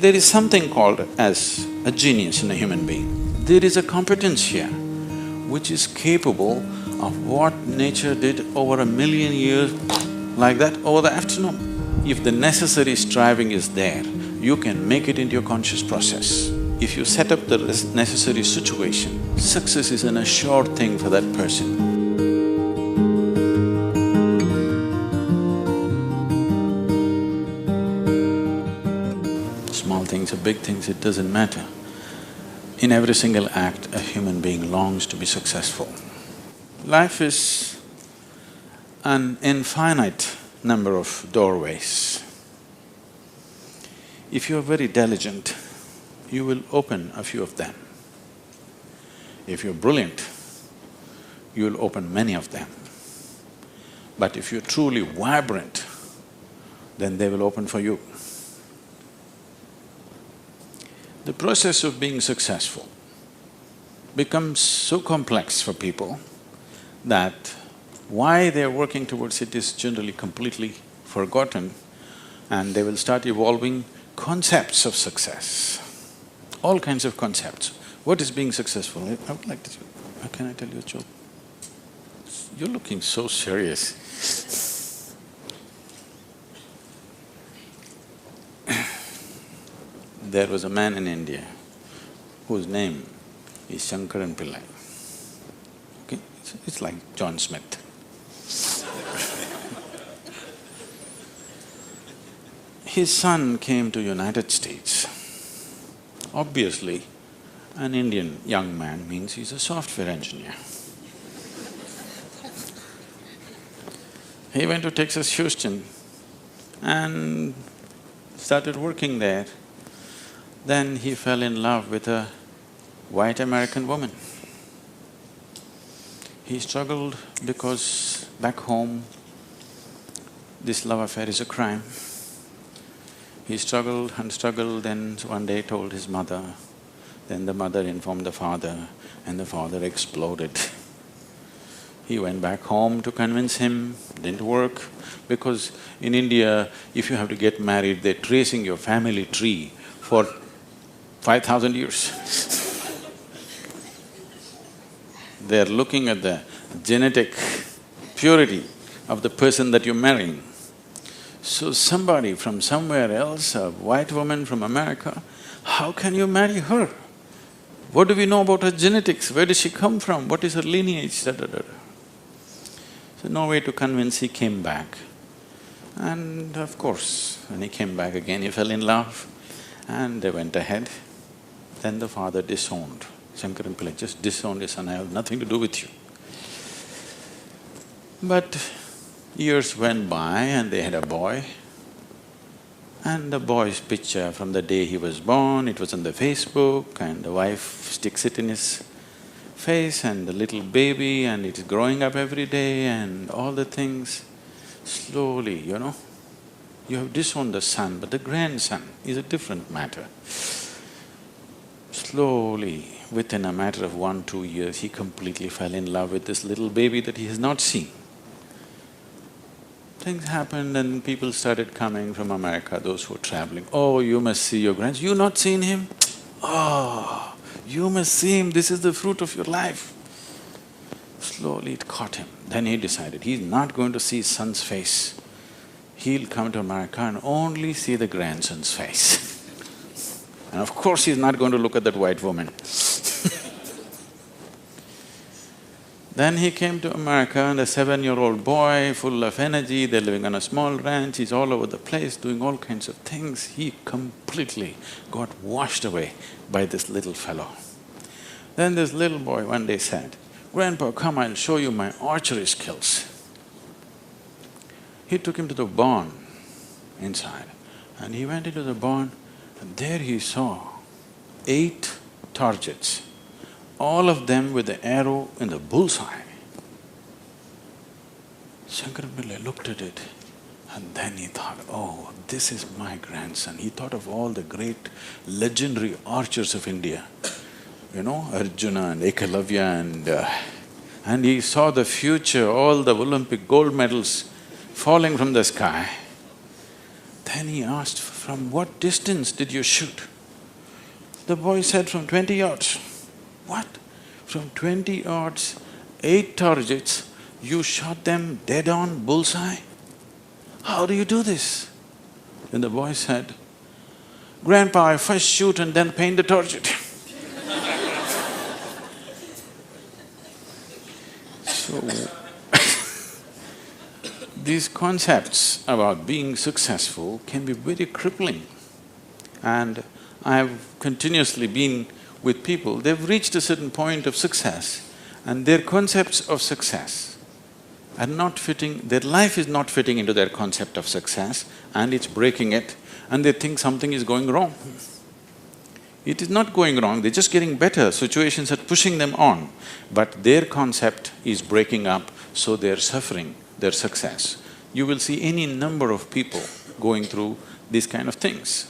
There is something called as a genius in a human being. There is a competence here which is capable of what nature did over 1,000,000 years, like that, over the afternoon. If the necessary striving is there, you can make it into your conscious process. If you set up the necessary situation, success is an assured thing for that person. Small things or big things, it doesn't matter. In every single act, a human being longs to be successful. Life is an infinite number of doorways. If you're very diligent, you will open a few of them. If you're brilliant, you'll open many of them. But if you're truly vibrant, then they will open for you. The process of being successful becomes so complex for people that why they're working towards it is generally completely forgotten, and they will start evolving concepts of success, all kinds of concepts. What is being successful? I would like to… Can I tell you a joke? You're looking so serious. There was a man in India whose name is Shankaran Pillai. Okay? It's like John Smith. His son came to United States. Obviously, an Indian young man means he's a software engineer. He went to Texas, Houston and started working there. Then he fell in love with a white American woman. He struggled because back home, this love affair is a crime. He struggled and struggled, then one day told his mother, then the mother informed the father, and the father exploded. He went back home to convince him, didn't work, because in India, if you have to get married, they're tracing your family tree for 5,000 years. They're looking at the genetic purity of the person that you're marrying. So somebody from somewhere else, a white woman from America, how can you marry her? What do we know about her genetics? Where does she come from? What is her lineage? Da, da, da. So no way to convince, he came back. And of course, when he came back again, he fell in love and they went ahead. Then the father disowned. Shankaran Pillai just disowned his son, I have nothing to do with you. But years went by and they had a boy. And the boy's picture from the day he was born, it was on the Facebook, and the wife sticks it in his face, and the little baby, and it is growing up every day and all the things. Slowly, you have disowned the son, but the grandson is a different matter. Slowly, within a matter of 1-2 years, he completely fell in love with this little baby that he has not seen. Things happened and people started coming from America, those who were traveling. Oh, you must see your grandson. You not seen him? Oh, you must see him, this is the fruit of your life. Slowly it caught him. Then he decided he's not going to see his son's face. He'll come to America and only see the grandson's face. And of course he's not going to look at that white woman. Then he came to America and a 7-year-old boy, full of energy, they're living on a small ranch, he's all over the place doing all kinds of things. He completely got washed away by this little fellow. Then this little boy one day said, "Grandpa, come, I'll show you my archery skills." He took him to the barn inside and he went into the barn and there he saw 8 targets, all of them with the arrow in the bullseye. Shankaran Pillai looked at it and then he thought, oh, this is my grandson. He thought of all the great legendary archers of India, Arjuna and Ekalavya and he saw the future, all the Olympic gold medals falling from the sky. Then he asked for "From what distance did you shoot?" The boy said, "From 20 yards. "What? From 20 yards, 8 targets, you shot them dead on, bullseye? How do you do this?" Then the boy said, "Grandpa, I first shoot and then paint the target." So, these concepts about being successful can be very crippling. And I have continuously been with people, they've reached a certain point of success and their concepts of success are not fitting, their life is not fitting into their concept of success and it's breaking it and they think something is going wrong. It is not going wrong, they're just getting better, situations are pushing them on, but their concept is breaking up, so they're suffering their success. You will see any number of people going through these kind of things.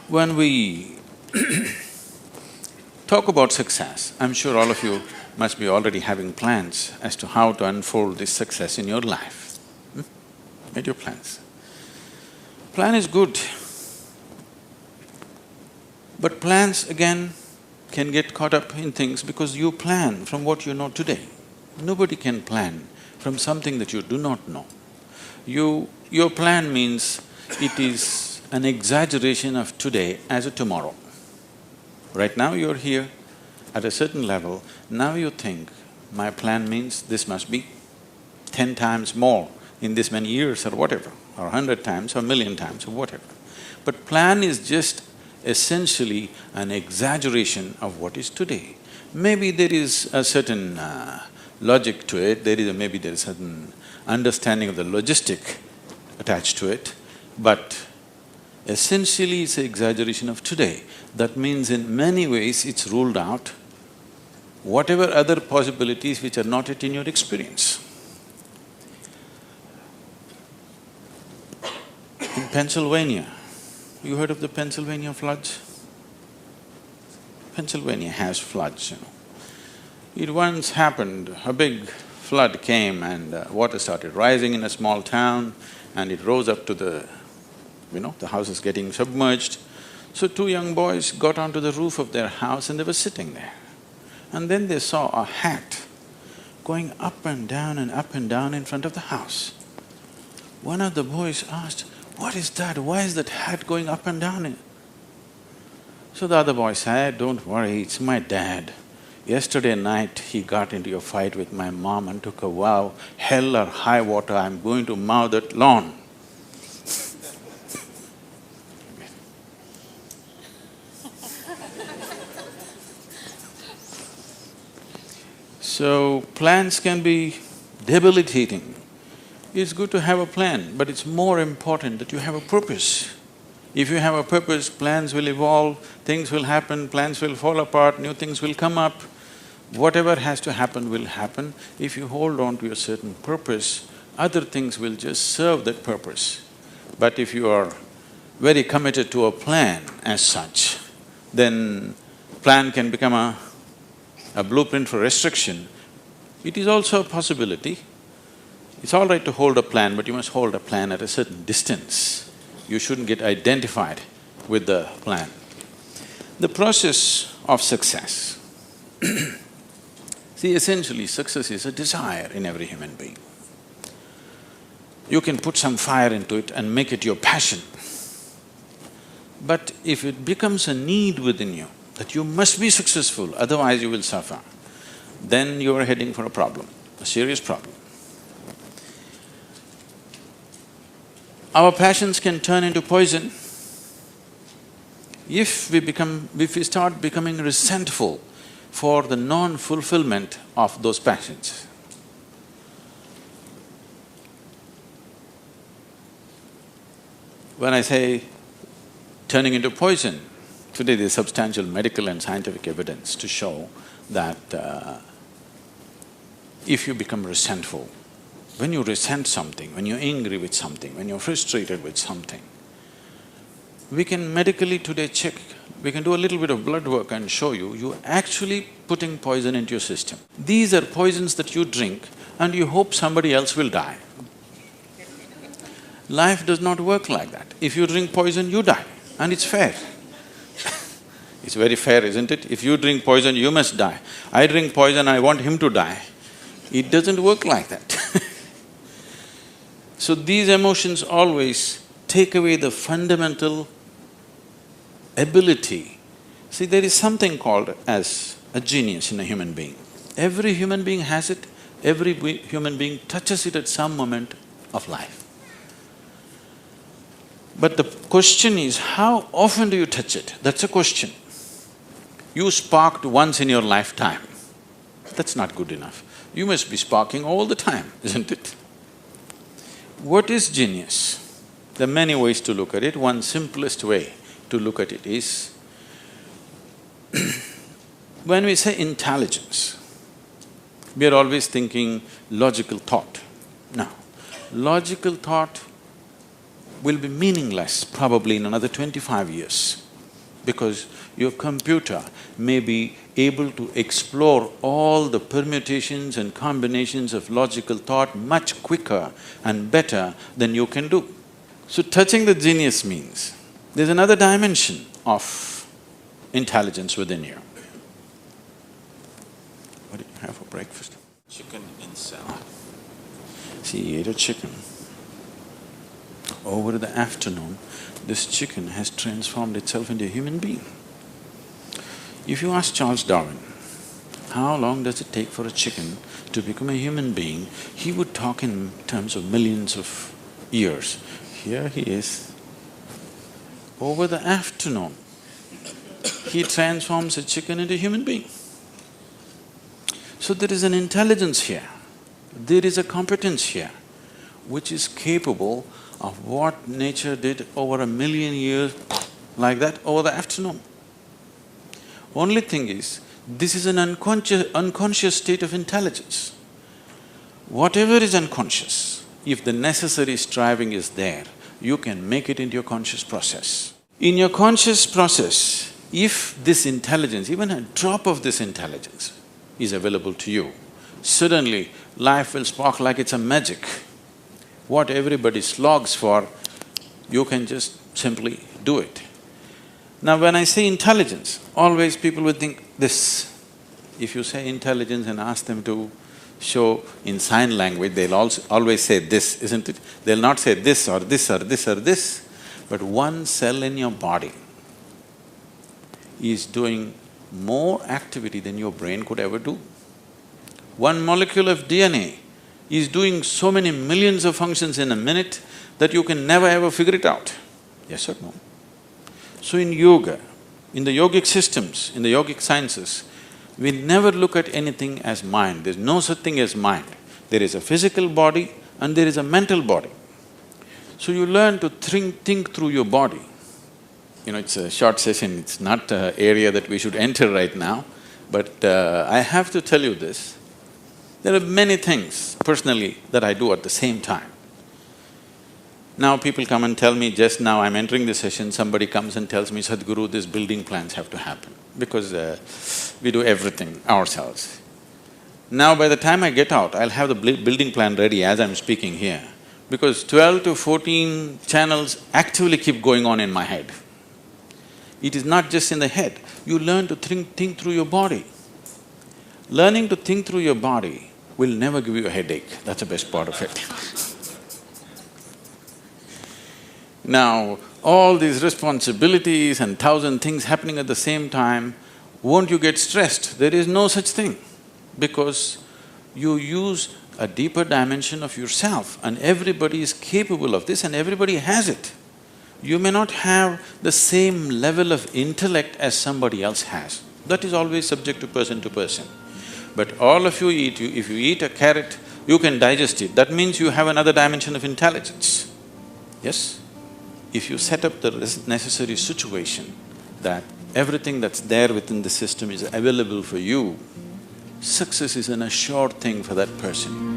When we talk about success, I'm sure all of you must be already having plans as to how to unfold this success in your life. Made your plans. Plan is good, but plans again can get caught up in things because you plan from what you know today. Nobody can plan from something that you do not know. Your plan means it is an exaggeration of today as a tomorrow. Right now you're here at a certain level, now you think, my plan means this must be 10 times more in this many years or whatever, or 100 times or 1,000,000 times or whatever. But plan is just essentially an exaggeration of what is today. Maybe there is a certain logic to it, maybe there is a certain understanding of the logistic attached to it, but essentially it's an exaggeration of today. That means in many ways it's ruled out whatever other possibilities which are not yet in your experience. In Pennsylvania, you heard of the Pennsylvania floods? Pennsylvania has floods, you know. It once happened, a big flood came and water started rising in a small town and it rose up to the house is getting submerged. So 2 young boys got onto the roof of their house and they were sitting there. And then they saw a hat going up and down in front of the house. One of the boys asked, "What is that? Why is that hat going up and down?" So the other boy said, "Don't worry, it's my dad. Yesterday night he got into a fight with my mom and took a vow, hell or high water, I'm going to mow that lawn." So, plans can be debilitating. It's good to have a plan, but it's more important that you have a purpose. If you have a purpose, plans will evolve, things will happen, plans will fall apart, new things will come up. Whatever has to happen will happen. If you hold on to a certain purpose, other things will just serve that purpose. But if you are very committed to a plan as such, then plan can become a blueprint for restriction. It is also a possibility. It's all right to hold a plan, but you must hold a plan at a certain distance. You shouldn't get identified with the plan. The process of success. See, essentially success is a desire in every human being. You can put some fire into it and make it your passion. But if it becomes a need within you, that you must be successful, otherwise you will suffer, then you are heading for a problem, a serious problem. Our passions can turn into poison if we start becoming resentful for the non-fulfillment of those passions. When I say turning into poison, today there's substantial medical and scientific evidence to show that if you become resentful, when you resent something, when you're angry with something, when you're frustrated with something, we can medically today check, we can do a little bit of blood work and show you're actually putting poison into your system. These are poisons that you drink and you hope somebody else will die. Life does not work like that. If you drink poison, you die, and it's fair. It's very fair, isn't it? If you drink poison, you must die. I drink poison, I want him to die. It doesn't work like that. So these emotions always take away the fundamental ability. See, there is something called as a genius in a human being. Every human being has it, every human being touches it at some moment of life. But the question is, how often do you touch it? That's a question. You sparked once in your lifetime. That's not good enough. You must be sparking all the time, isn't it? What is genius? There are many ways to look at it. One simplest way to look at it is, when we say intelligence, we are always thinking logical thought. Now, logical thought will be meaningless probably in another 25 years, because your computer may be able to explore all the permutations and combinations of logical thought much quicker and better than you can do. So touching the genius means there's another dimension of intelligence within you. What did you have for breakfast? Chicken in salad. See, he ate a chicken. Over the afternoon, this chicken has transformed itself into a human being. If you ask Charles Darwin, how long does it take for a chicken to become a human being, he would talk in terms of millions of years. Here he is. Over the afternoon, he transforms a chicken into a human being. So there is an intelligence here, there is a competence here, which is capable of what nature did over 1,000,000 years like that over the afternoon. Only thing is, this is an unconscious state of intelligence. Whatever is unconscious, if the necessary striving is there, you can make it into your conscious process. In your conscious process, if this intelligence, even a drop of this intelligence is available to you, suddenly life will spark like it's a magic. What everybody slogs for, you can just simply do it. Now when I say intelligence, always people would think this. If you say intelligence and ask them to show in sign language, they'll always say this, isn't it? They'll not say this or this or this or this, but one cell in your body is doing more activity than your brain could ever do. One molecule of DNA is doing so many millions of functions in a minute that you can never ever figure it out. Yes or no? So in yoga, in the yogic systems, in the yogic sciences, we never look at anything as mind. There's no such thing as mind. There is a physical body and there is a mental body. So you learn to think through your body. You know, it's a short session, it's not an area that we should enter right now, but I have to tell you this. There are many things personally that I do at the same time. Now people come and tell me, just now I'm entering the session, somebody comes and tells me, Sadhguru, these building plans have to happen, because we do everything ourselves. Now by the time I get out, I'll have the building plan ready as I'm speaking here, because 12 to 14 channels actively keep going on in my head. It is not just in the head, you learn to think through your body. Learning to think through your body will never give you a headache, that's the best part of it. Now, all these responsibilities and 1,000 things happening at the same time, won't you get stressed? There is no such thing, because you use a deeper dimension of yourself and everybody is capable of this and everybody has it. You may not have the same level of intellect as somebody else has. That is always subject to person. But all of you eat, if you eat a carrot, you can digest it. That means you have another dimension of intelligence. Yes? If you set up the necessary situation that everything that's there within the system is available for you, success is an assured thing for that person.